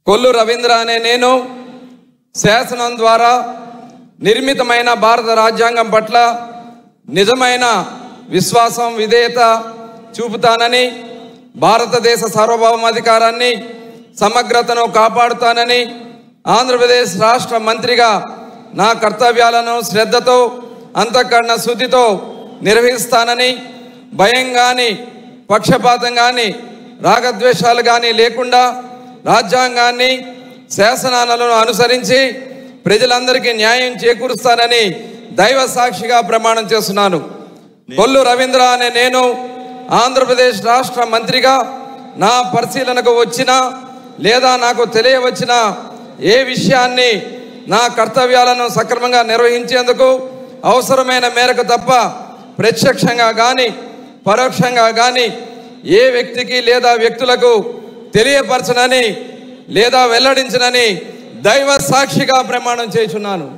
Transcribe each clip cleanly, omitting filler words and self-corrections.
కొల్లు రవీంద్ర అనే నేను శాసనం ద్వారా నిర్మితమైన భారత రాజ్యాంగం పట్ల నిజమైన విశ్వాసం విధేయత చూపుతానని, భారతదేశ సార్వభౌమాధికారాన్ని సమగ్రతను కాపాడుతానని, ఆంధ్రప్రదేశ్ రాష్ట్ర మంత్రిగా నా కర్తవ్యాలను శ్రద్ధతో అంతఃకరణ శుద్ధితో నిర్వహిస్తానని, భయం కానీ పక్షపాతం కానీ రాగద్వేషాలు కానీ లేకుండా రాజ్యాంగాన్ని శాసనాలను అనుసరించి ప్రజలందరికీ న్యాయం చేకూరుస్తానని దైవ సాక్షిగా ప్రమాణం చేస్తున్నాను. కొల్లు రవీంద్ర అనే నేను ఆంధ్రప్రదేశ్ రాష్ట్ర మంత్రిగా నా పరిశీలనకు వచ్చిన లేదా నాకు తెలియవచ్చిన ఏ విషయాన్ని నా కర్తవ్యాలను సక్రమంగా నిర్వహించేందుకు అవసరమైన మేరకు తప్ప ప్రత్యక్షంగా కానీ పరోక్షంగా కానీ ఏ వ్యక్తికి లేదా వ్యక్తులకు తెలియపరచనని లేదా వెల్లడించనని దైవ సాక్షిగా ప్రమాణం చేస్తున్నాను.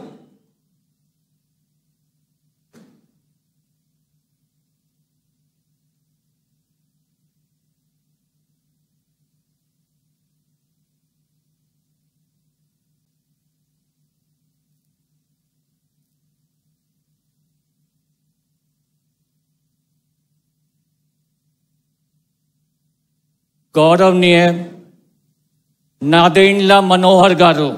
गौरवनीय नादेंड्ला मनोहर गारू।